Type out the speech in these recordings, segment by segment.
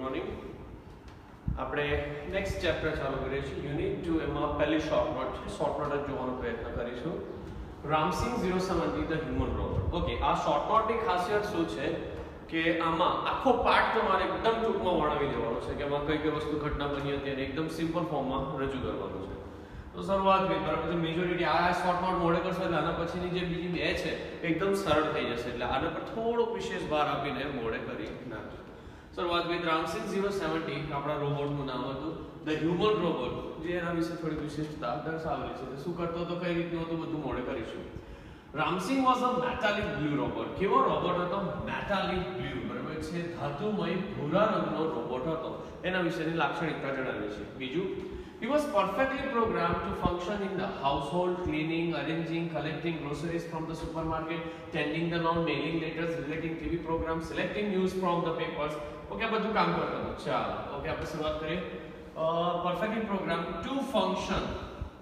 Morning. આપણે next chapter ચાલુ કરીએ છીએ. યુનિટ 2 એમાં પહેલી શોર્ટ નોટ છે. શોર્ટ નોટ જ જોવાનો પ્રયત્ન કરીશું. Ram Singh 070 the human robot. Okay, આ શોર્ટ નોટની ખાસિયત શું છે કે આમાં આખો પાર્ટ તમારે એકદમ ટૂંકમાં વર્ણવી દેવાનો છે કે આમાં કઈ કઈ વસ્તુ ઘટના બની હતી અને એકદમ સિમ્પલ ફોર્મમાં રજૂ કરવાનું છે. તો શરૂઆત કરી બરાબર છે. મેજોરિટી આ શોર્ટ નોટ મોડે કરશો એટલે આના પછીની જે બીજી બે છે એકદમ સરળ થઈ જશે. એટલે આના પર થોડો વિશેષ ભાર આપીને મોડે કરી નાખજો. શરૂઆત કરી રામસિંગ 070 આપણા રોબોટનું નામ હતું ધ હ્યુમન રોબોટ, જે એના વિશે થોડી વિશેષતા દર્શાવેલી છે. શું કરતો હતો, કઈ રીતનું હતું, બધું મોડે કરીશું. Ram Singh was a metallic blue robot. કેવો રોબોટ હતો? મેટાલિક બ્લુ, બરાબર છે, ધાતુમય ભૂરા રંગનો રોબોટ હતો. એના વિશેની લાક્ષણિકતા જણાવી છે. બીજું, he was perfectly programmed to function in the household, cleaning, arranging, collecting groceries from the supermarket, tending the lawn, mailing letters, relating TV programs, selecting news from the papers. Okay, બધું કામ કરતો હતો. ચાલો, ઓકે, આપણે શરૂઆત કરીએ. perfectly programmed to function,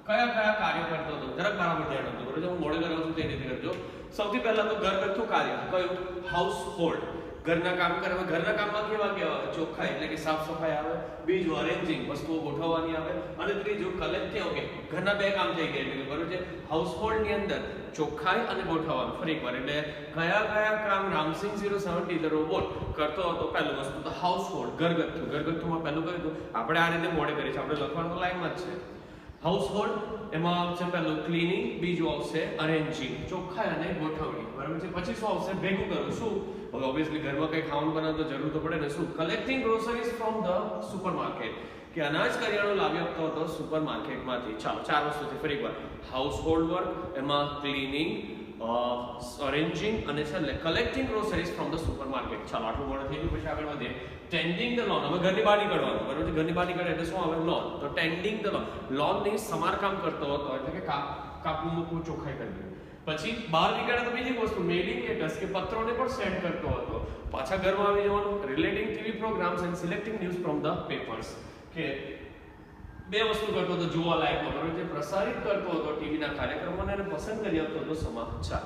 કયા કયા કાર્ય કરતો હતો જરાક બરાબર ધ્યાન આપજો. બરાબર, હું મોડે કરાવું છું તે રીતે કરજો. સૌથી પહેલા તો ઘરગથ્થુ કાર્ય. કયું? હાઉસહોલ્ડ, ઘરના કામ કરે. ઘરના કામમાં કેવા કેવા? ચોખ્ખાઈ એટલે કે સાફ સફાઈ આવે. બીજું અરેન્જિંગ, વસ્તુઓ ગોઠવવાની આવે. અને ત્રીજું કલેક્ટિંગ. ઓકે, ઘરના બે કામ થઈ ગયા એટલે બરાબર છે. હાઉસહોલ્ડ ની અંદર ચોખ્ખાઈ અને ગોઠવવાનું. ફરી એકવાર, એટલે કયા કયા કામ રામસિંગ 070 ધ રોબોટ કરતો હતો? પહેલું વસ્તુ તો હાઉસહોલ્ડ, ઘરગથ્થુ. ઘરગથ્થુમાં પહેલું કર્યું હતું આપણે આ રીતે મોડે કરીએ છીએ. આપણે લખવાનું લાઈનમાં જ છે. હાઉસહોલ્ડ એમાં આવશે પહેલું ક્લીનિંગ, બીજું આવશે અરેન્જિંગ, ચોખ્ખાઈ અને ગોઠવણી. બરાબર છે. પછી શું આવશે? ભેગું કરવું. શું? હવે ઓબ્વિયસલી ઘરમાં કંઈ ખાવાનું બનાવવું તો જરૂર તો પડે ને. શું? Collecting groceries from the supermarket, કે અનાજ કરિયાણું લાવી આપતો હતો સુપરમાર્કેટમાંથી. ચાલો, ચાર વસ્તુ છે. ફરી એકવાર, હાઉસહોલ્ડ વર્ક, એમાં ક્લીનિંગ, અરેન્જિંગ અને છેલ્લે collecting groceries from the supermarket. ચાલો, આટલું મોડું થઈ ગયું. પછી આગળ વધીએ. Tending the loan. હવે ઘરની બહાર નીકળવાનું. બરાબર છે. ઘરની બહાર નીકળે એટલે શું આવે? લોન. તો ટેન્ડિંગ ધ લોન, લોનની સમારકામ કરતો હતો, એટલે કે કાપવું મૂકવું, ચોખ્ખાઈ કરવી. પછી બહાર નીકળે તો બીજી વસ્તુ મેલિંગ લેટર્સ, કે પત્રોને પણ સેન્ડ કરતો હતો. પાછા ઘરમાં આવી જવાનું. Relating TV programmes and selecting news from the papers, કે બે વસ્તુ કરતો હતો જોવા લાયકમાં. બરાબર છે. પ્રસારિત કરતો હતો ટીવીના કાર્યક્રમોને અને પસંદ કરી આપતો હતો સમાચાર.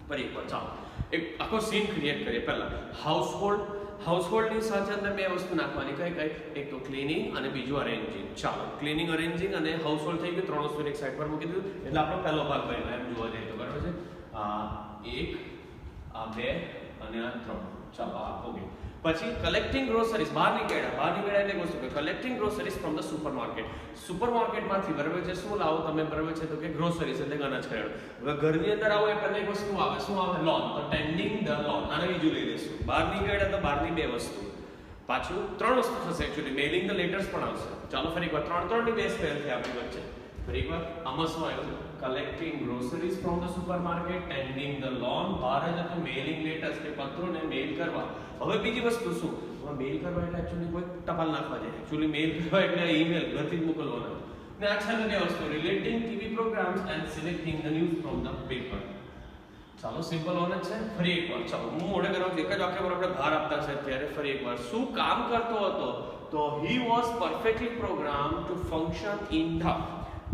ફરી એકવાર ચાલો એક આખો સીન ક્રિએટ કરીએ. પહેલા હાઉસહોલ્ડ. હાઉસહોલ્ડની સાથે અંદર બે વસ્તુ નાખવાની. કઈ કઈ? એક તો ક્લીનિંગ અને બીજું અરેન્જિંગ. ચાલો, ક્લીનિંગ, અરેન્જિંગ અને હાઉસહોલ્ડ થઈ ગયું. ત્રણ વસ્તુ એક સાઈડ પર મૂકી દીધું. એટલે આપણો પહેલો ભાગ બન્યો એમ જોવા જઈએ તો. બરાબર છે. આ એક, આ બે અને આ ત્રણ. ચાલો, આ ઓકે. પછી કલેક્ટિંગ ગ્રોસરીઝ, બહાર નીકળ્યા એટલે વસ્તુ કે collecting groceries from the supermarket. સુપરમાર્કેટમાંથી બરાબર છે શું લાવો તમે? બરાબર છે, તો કે ગ્રોસરીઝ એટલે અનાજ કરિયાણું. હવે ઘરની અંદર આવો એ પહેલી વસ્તુ આવે. શું આવે? લોન. તો ટેન્ડિંગ ધ લોન. આને બીજું લઈ લઈશું. બહાર નીકળ્યા તો બહારની બે વસ્તુ. પાછું ત્રણ વસ્તુ થશે એકચ્યુઅલી. મેલિંગ ધ લેટર્સ પણ આવશે. ચાલો, ફરી એકવાર ત્રણ ની બે સ્પેલ થઈ આપણી વચ્ચે. ફરી એકવાર આમાં શું આવ્યું? Collecting groceries from the supermarket, tending the loan. બહાર જ હતું મેલિંગ લેટર્સ, કે પત્રોને મેલ કરવા. હવે બીજી વસ્તુ શું? હવે મેલ કરવા એટલે એકચ્યુઅલી કોઈ ટપાલ નાખવા જાય. એકચ્યુઅલી મેલ કરવા એટલે ઈમેલ ઘરથી જ મોકલવાના. ને આ છેલ્લી બે વસ્તુ, relating TV programmes and selecting the news from the paper. ચાલો, સિમ્પલ હોને છે. ફરી એકવાર ચાલો, હું મોડે કરાવું છું. એક જ વાક્ય પર આપણે ભાર આપતા છે ત્યારે. ફરી એકવાર, શું કામ કરતો હતો? તો he was perfectly programmed to function in the,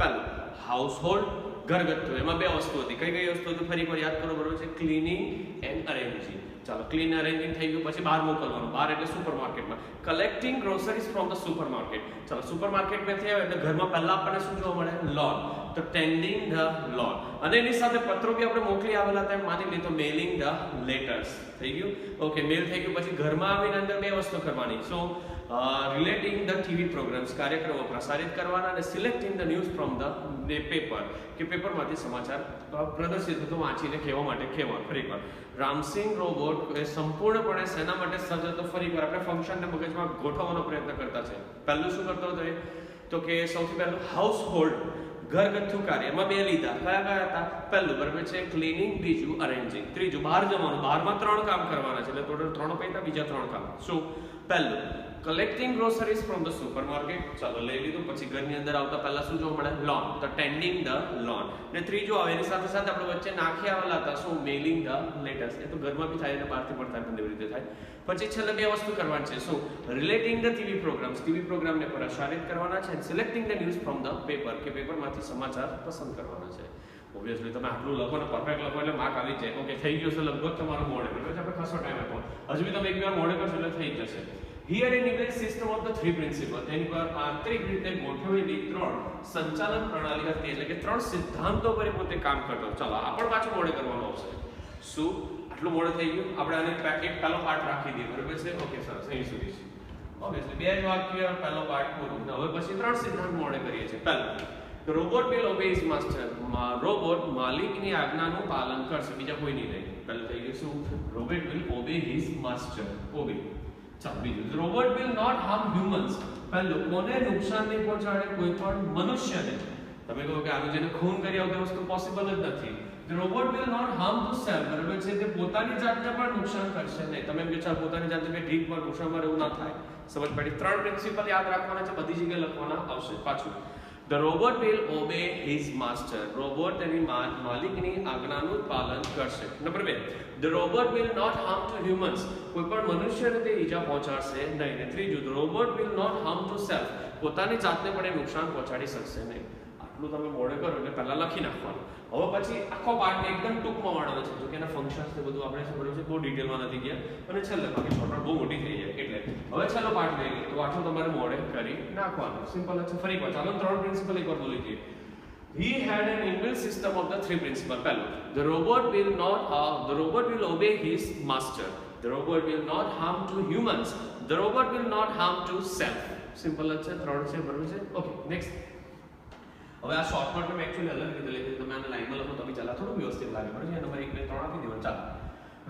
પહેલું હાઉસહોલ્ડ, ઘરગથ્થુ. એમાં બે વસ્તુ હતી. કઈ કઈ વસ્તુ હતી? ફરી એકવાર યાદ કરો. બરોબર છે. Cleaning and arranging. ચાલો, ક્લીન અરેન્જિંગ થઈ ગયું. પછી બહાર મોકલવાનું. બહાર એટલે સુપરમાર્કેટમાં. Collecting groceries from the supermarket. ચાલો, સુપરમાર્કેટમાં થયા એટલે ઘરમાં પહેલા આપણને શું જોવા મળે? લોન. તો ટેન્ડિંગ ધ લોન. અને એની સાથે પત્રો બી આપણે મોકલી આવેલા હતા એમ માની લીધો. મેલિંગ ધ લેટર્સ થઈ ગયું. ઓકે, મેલ થઈ ગયું. પછી ઘરમાં આવીને અંદર બે વસ્તુ કરવાની. સો રિલેટિંગ ધ ટીવી પ્રોગ્રામ્સ, કાર્યક્રમો પ્રસારિત કરવાના, અને selecting the news from the paper, કે પેપરમાંથી સમાચાર પ્રદર્શિત હતો વાંચીને કહેવા માટે કહેવા. ફરી એકવાર, રામસિંગ રોબોટ એ સંપૂર્ણપણે શેના માટે સજ્જ હતો? ફરી એકવાર આપણે ફંક્શનને મગજમાં ગોઠવવાનો પ્રયત્ન કરતા છે. પહેલું શું કરતો હતો? તો કે સૌથી પહેલું હાઉસહોલ્ડ, ઘરગથ્થુ કાર્ય. એમાં બે લીધા. કયા કયા હતા? પહેલું બરાબર છે ક્લીનિંગ, બીજું અરેન્જિંગ, ત્રીજું બહાર જવાનું. બહારમાં ત્રણ કામ કરવાના છે એટલે ટોટલ ત્રણ પૈસા. બીજા ત્રણ કામ શું? પહેલું collecting groceries from the supermarket. ચાલો, લઈ લીધું. પછી ઘરની અંદર આવતા પહેલા શું જોવા મળે? લોન. તો ટેન્ડિંગ ધ લોન. ને ત્રીજું આવે એની સાથે સાથે આપણે વચ્ચે નાખી આવેલા હતા શું? Mailing the letters. એ તો ઘરમાં બી થાય અને બહારથી પણ થાય, બંને રીતે થાય. પછી છેલ્લે બે વસ્તુ કરવાની છે. શું? Relating the TV programmes, TV પ્રોગ્રામને પ્રસારિત કરવાના છે. Selecting the news from the paper, કે પેપરમાંથી સમાચાર પસંદ કરવાના છે. ઓબ્વિયસલી તમે આટલું લખો ને પરફેક્ટ લખો એટલે માર્ક આવી જાય. ઓકે, થઈ ગયું છે લગભગ તમારો મોડે. બરાબર છે. આપણે ખાસો ટાઈમ આપો. હજુ બી તમે એક વાર મોડે કરશો એટલે થઈ જશે. Here an inbuilt system of the three principles તેની પર આંતરિક રીતે ગોઠવેલી ત્રણ સંચાલન પ્રણાલી હતી એટલે કે ત્રણ સિદ્ધાંતો પર પોતે કામ કરતો. ચાલો આ પણ પાછું મોડે કરવાનો આવશે. શું આટલું મોડે થઈ ગયું? આપણે આને એક પહેલો પાર્ટ રાખી દઈએ બરાબર છે. ઓકે સરસ અહીં સુધી છે. ઓબ્વિયસલી બે જ વાક્ય પહેલો પાર્ટ પૂરો. હવે પછી ત્રણ સિદ્ધાંત મોડે કરીએ છીએ. પહેલું The robot will obey his master. Robot માલિકની આજ્ઞાનું પાલન કરશે, બીજા કોઈ નહીં રહે. પહેલું થઈ ગયું શું? Robot will obey his master. Obey. ચાલો બીજું. The robot will not harm humans. પહેલું કોને નુકસાન નહીં પહોંચાડે? કોઈ પણ મનુષ્યને. તમે કહો કે આનું જેને ખૂન કરી આવતી વસ્તુ પોસિબલ જ નથી. The robot will not harm to self. બરાબર છે, તે પોતાની જાતને પણ નુકસાન કરશે નહીં. તમે એમ કે ચાલ પોતાની જાતને કે ઠીક પણ નુકસાન કરે એવું ના થાય. સમજ પડી? ત્રણ પ્રિન્સિપલ યાદ રાખવાના છે, બધી જગ્યાએ લખવાના આવશે. પાછું The robot will obey his master. Robot તેની માલિકની આજ્ઞાનું પાલન કરશે. Number 2 The robot will not harm to humans. કોઈ પણ મનુષ્યને તે ઈજા પહોંચાડશે નહીં. ને ત્રીજું The robot will not harm to self. પોતાની જાતને પણ એ નુકસાન પહોંચાડી શકશે નહીં. આટલું તમે મોડે કરો એટલે પહેલા લખી નાખવાનું. હવે પછી આખો પાર્ટ એકદમ ટૂંકમાં વાળવાનો છે, જો કે એના ફંક્શન્સ ને બધું આપણે સમજવું છે, બહુ ડિટેલમાં નથી ગયા અને છેલ્લે બાકી શોર્ટકટ બહુ મોટી થઈ જાય એટલે હવે છેલ્લો પાર્ટ લઈએ તો આટલું તમારે મોડે કરી નાખવાનું. સિમ્પલ છે. ફરી એકવાર ચાલો ત્રણ પ્રિન્સિપલ એકવાર બોલી દઈએ. He had an inbuilt system of the three principles. પહેલું the robot will obey his master. The robot will not harm to humans. The robot will not harm to self. Simple છે. ત્રણ છે બરાબર છે. Okay next. હવે આ shortcut મેં actually અલગ રીતે લખી તમે આને લાઈનમાં લખો તો બી ચાલે, થોડું વ્યવસ્થિત લાગે બરાબર છે. નંબર 1 2 3 આપી દેવાનું. ચાલો.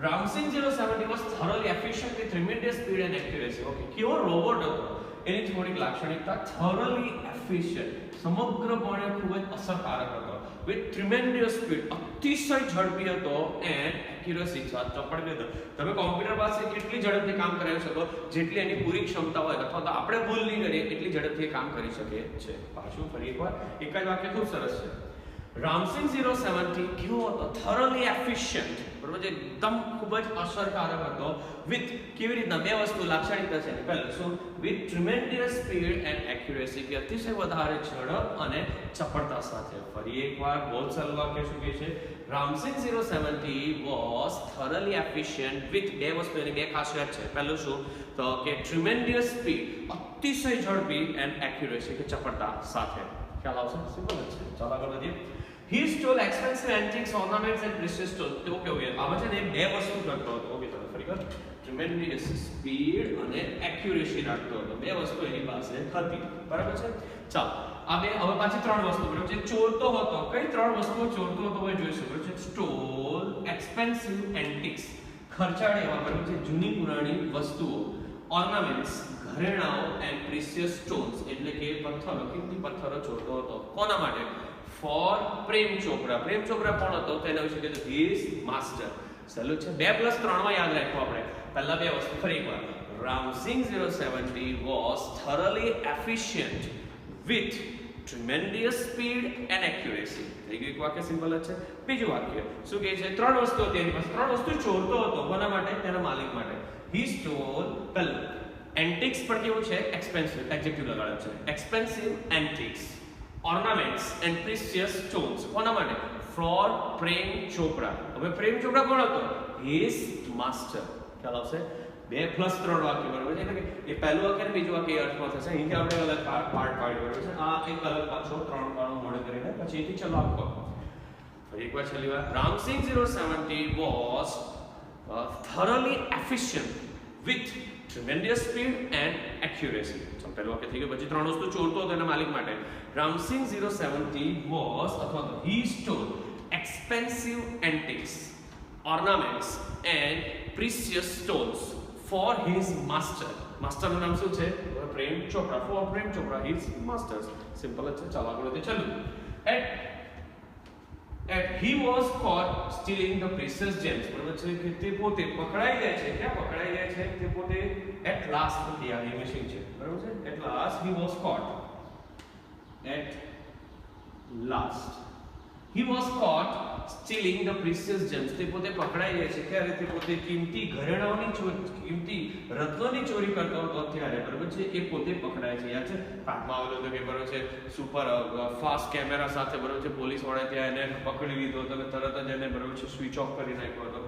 Ramsing 070 was thoroughly efficient with tremendous speed and accuracy. Okay કેવો રોબોટ હતો? એની થોડીક લાક્ષણિકતા thoroughly efficient, સમગ્રપણે ખૂબ જ અસરકારક હતો. with tremendous speed, અતિશય ઝડપી હતો and accuracy, ચપળ હતો. તમે કોમ્પ્યુટર પાસે કેટલી ઝડપથી કામ કરાવી શકો જેટલી એની પૂરી ક્ષમતા હોય અથવા તો આપણે ભૂલ નહીં કરીએ એટલી ઝડપથી કામ કરી શકે છે. પાછું ફરી એકવાર એક જ વાક્ય ખૂબ સરસ છે. Ramsing 070 કેવો હતો? thoroughly efficient, બરોબર છે, એકદમ ખૂબ જ અસરકારક હતો. with કેવી રીતના? બે વસ્તુ લાક્ષણિકતા છે. પહેલું શું? with tremendous speed and accuracy, કે અતિશય વધારે ઝડપ અને ચપળતા સાથે. ફરી એકવાર બહુ સરળ વાક્ય શું કહે છે? Ramsing 070 was thoroughly efficient with બે વસ્તુ એની બે ખાસિયત છે. પહેલું શું? તો કે tremendous speed, અતિશય ઝડપી, and accuracy કે ચપળતા સાથે. ખ્યાલ આવશે? સિમ્પલ જ છે. ચાલો આગળ વધીએ. He stole expensive antiques, ornaments and precious stones. તો કેવું છે? આમાં છે ને બે વસ્તુ કરતો હતો. ઓકે ચાલો ફરી કર. Tremendous speed અને accuracy રાખતો હતો. બે વસ્તુ એની પાસે હતી. બરાબર છે? ચાલો આ બે હવે પાછી ત્રણ વસ્તુ બરાબર છે. ચોરતો હતો. કઈ ત્રણ વસ્તુઓ ચોરતો હતો હવે જોઈશું. બરાબર છે? Stole expensive antiques, ખર્ચાળ એવા બરાબર છે જૂની પુરાણી વસ્તુઓ, ornaments ઘરેણાઓ, and precious stones એટલે કે પથ્થરો, કિંમતી પથ્થરો ચોરતો હતો. કોના માટે? ફોર પ્રેમ ચોપરા. પ્રેમ ચોપરા કોણ હતો? તેના વિશે કીધું his master. સહેલું છે. 2 + 3 માં યાદ રાખો આપણે. પહેલા બે વસ્તુ ફરી એકવાર. Ramsing 070 was thoroughly efficient with tremendous speed and accuracy. થઈ ગયું એક વાક્ય. સિમ્પલ જ છે. બીજું વાક્ય શું કહે છે? ત્રણ વસ્તુ હતી એની પાસે. ત્રણ વસ્તુ ચોરતો હતો. કોના માટે? તેના માલિક માટે. He stole પહેલું એન્ટિક્સ પર કેવું છે? એક્સપેન્સિવ એડજેક્ટિવ લગાડ્યો છે. Expensive antiques, ornaments and precious stones. કોના માટે? for પ્રેમ ચોપરા. હવે પ્રેમ ચોપરા કોણ હતો? his master. ખ્યાલ આવશે? 2 + 3 વાક્ય બરાબર છે. એટલે કે એ પહેલું વાક્ય અને બીજું વાક્ય એ અર્થમાં થશે. અહીંથી આપણે અલગ પાર્ટ પાડ્યો બરાબર છે. આ એક અલગ પાછો 3 પાડો મોડે કરીને પછી અહીંથી ચલો આપકો. ફરી એકવાર છેલ્લી વાર. Ramsing 070 was thoroughly efficient with tremendous speed and accuracy. ચલો પહેલું વાક્ય થઈ ગયું. પછી ત્રણ વસ્તુ ચોરતો હતો એના માલિક માટે. Ramsing 070 was અથવા તો he stole expensive antiques, ornaments and precious stones for his master. Master નું નામ શું છે? Prem Chopra. for Prem Chopra his masters. Simple જ છે. ચાલો આગળ વધીએ. ચલો. He was caught stealing the precious gems. બરાબર છે કે તે પોતે પકડાઈ જાય છે. ક્યાં પકડાઈ જાય છે? તે પોતે at last આ એનિમેશન છે. બરાબર છે? at last he was caught. At last he was caught stealing the precious gems. તે પોતે પકડાઈ જાય છે. ક્યારે? તે પોતે કિંમતી ઘરેણાઓની ચોરી, કિંમતી રત્નોની ચોરી કરતો હતો ત્યારે બરાબર છે એ પોતે પકડાય છે. યાદ છે? પાઠમાં આવેલો હતો કે બરાબર છે સુપર ફાસ્ટ કેમેરા સાથે બરાબર છે પોલીસ વાળા ત્યાં એને પકડી લીધો હતો અને તરત જ એને બરાબર છે સ્વિચ ઓફ કરી નાખ્યો હતો.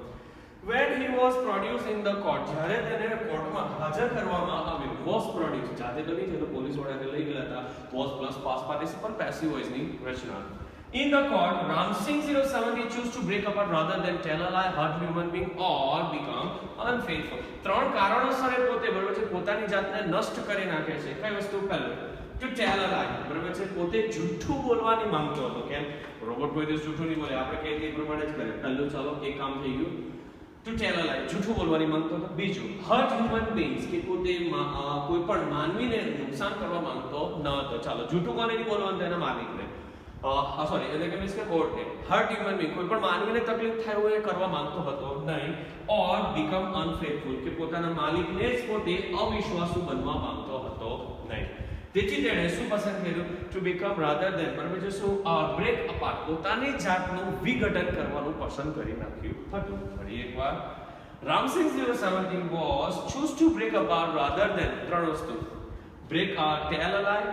when he was produced in the court, જ્યારે તેને કોર્ટમાં હાજર કરવામાં આવ્યો, was produced જાતે તો નહીં, તો પોલીસ વાળાને લઈ ગયા હતા, was plus past participle passive voice ની રચના. In the court, Ramsing 070 choose to break apart rather than tell a lie, hurt human being or become unfaithful. ત્રણ કારણોસર પોતે બરોબર છે પોતાની જાતને નષ્ટ કરી નાખે છે. કઈ વસ્તુ? પહેલું to tell a lie, બરોબર છે પોતે જૂઠું બોલવાની માંગતો હતો. કેમ? રોબોટ કોઈ દિવસ જૂઠું નહીં બોલે, આપણે કહીએ તે પ્રમાણે જ કરે. પહેલું ચાલો એક કામ થઈ ગયું, to tell a lie, જૂઠું બોલવાની માંગતો હતો. બીજું hurt human beings, કે પોતે કોઈ પણ માનવીને નુકસાન કરવા માંગતો ન હતો. ચાલો જૂઠું કોને નહીં બોલવાનું? તેના માલિકને, સોરી એટલે કે મીન્સ કે કોર્ટને. hurt human being, કોઈ પણ માનવીને તકલીફ થાય એવું એ કરવા માંગતો હતો નહીં. or become unfaithful, કે પોતાના માલિકને જ પોતે અવિશ્વાસુ બનવા માંગતો હતો નહીં. તેથી તેણે શું પસંદ કર્યું? to become rather than, બરાબર છે શું? break apart, પોતાની જાતનું વિઘટન કરવાનું પસંદ કરી નાખ્યું હતું. ફરી એકવાર, Ramsing 070 was choose to break apart rather than, ત્રણ વસ્તુ, break tell a lie,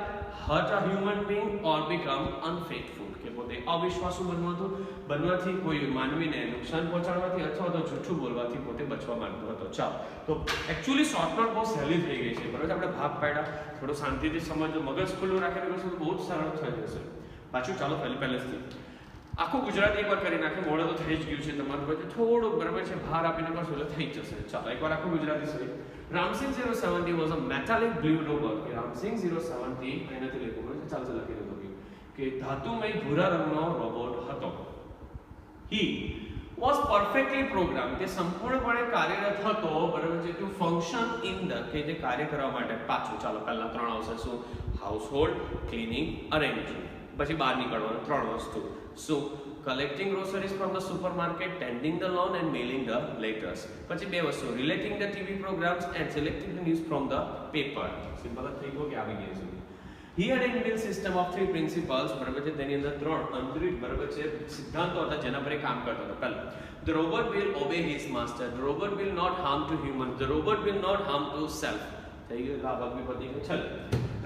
hurt a human being or become unfaithful, કે પોતે અવિશ્વાસુ બનવાથી કોઈ માનવીને નુકસાન પહોંચાડવાથી અથવા તો જૂઠું બોલવાથી પોતે બચવા માંગતો હતો. ચાલો તો એક્ચ્યુઅલી શોર્ટ નોટ બહુ સહેલી થઈ ગઈ છે, બરાબર? આપણે ભાગ પાડ્યા, થોડું શાંતિથી સમજો, મગજ ખુલ્લું રાખીને કરશું તો બહુ જ સરળ થઈ જશે. પાછું ચાલો પહેલેથી આખું ગુજરાતી એકવાર કરી નાખે, મોડે તો થઈ જ ગયું છે તમારું, પછી થોડું બરાબર છે ભાર આપીને કરશો એટલે થઈ જશે. ચાલો એકવાર આખું ગુજરાતી સહી. Ramsing 070 was a metallic blue robot. કે Ramsing 070 અહીંયાથી લખ્યું છે, ચાલો લખી દો કે ધાતુમય ભૂરા રંગનો રોબોટ હતો. He was perfectly programmed, તે સંપૂર્ણપણે કાર્યરત હતો, બરાબર છે, to function in the, કે જે કાર્ય કરવા માટે. પાછું ચાલો પહેલા ત્રણ આવશે શું? Household, cleaning, arranging. પછી બહાર નીકળવાનું ત્રણ વસ્તુ શું? collecting groceries from the supermarket, tending the lawn and mailing the letters. પછી બે વસ્તુ, relating the TV programs and selecting the news from the paper. Simple થઈ ગયો કે આવી ગઈ છે. He had an inbuilt system of three principles, બરાબર છે, તેની અંદર ત્રણ અંતરિત, બરાબર છે, સિદ્ધાંતો હતા જેના પર એ કામ કરતો હતો. પહેલા, the robot will obey his master, the robot will not harm to humans, the robot will not harm to self. થઈ ગયું, આ ભાગ બી પતી ગયો. ચાલો,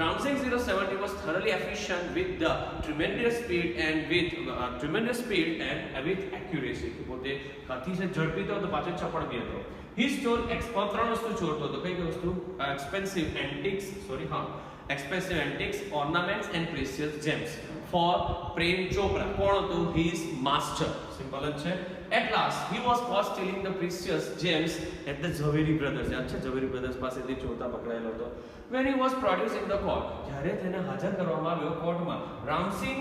Ramsing 070 was thoroughly efficient with the tremendous speed and with accuracy. પોતે અતિશય ઝડપી હતો, પાછો ચપળ બી હતો. He stole ત્રણ વસ્તુ ચોરતો હતો. કઈ વસ્તુ? expensive antiques, ornaments and precious gems for Prem Chopra. કોણ હતું? His master. સિમ્પલ જ છે. At last he was caught stealing the precious gems at the Jhaveri brothers. અચ્છા, ઝવેરી બ્રધર્સ પાસેથી ચોરતા પકડાયેલો હતો. When he was produced in the court, જ્યારે તેને હાજર કરવામાં આવ્યો કોર્ટમાં, Ramsing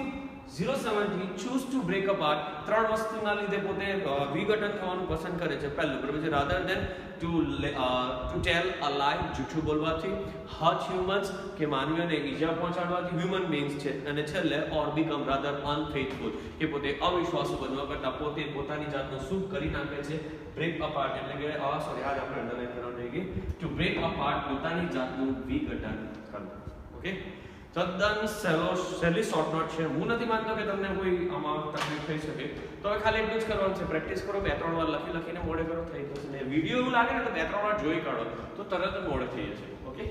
070 choose to break apart, ત્રણ વસ્તુના લીધે પોતે વિઘટન થવાનું પસંદ કરે છે. પહેલું, બરાબર છે, rather than to tell a lie, જૂઠું બોલવાથી, hurt humans, કે માનવીઓને ઈજા પહોંચાડવાથી, human beings છે, અને છેલ્લે or become rather unfaithful, કે પોતે અવિશ્વાસુ બનવા કરતા પોતે પોતાની જાતનું શું કરી નાખે છે? break apart, એટલે કે સોરી આજ આપણે અંડરલાઈન કરવાનું થઈ ગઈ, to break apart, પોતાની જાતનું વિઘટન કરવું. ઓકે, તદ્દન સહેલી શોર્ટ નોટ છે. હું નથી માનતો કે તમને કોઈ આમાં તકલીફ થઈ શકે, તો હવે ખાલી એટલું જ કરવાનું છે, પ્રેક્ટિસ કરો, બે ત્રણ વાર લખીને મોડે કરો, થઈ જશે. ને વિડીયો એવું લાગે ને તો બે ત્રણ વાર જોઈ કાઢો તો તરત જ મોડે થઈ જશે. ઓકે.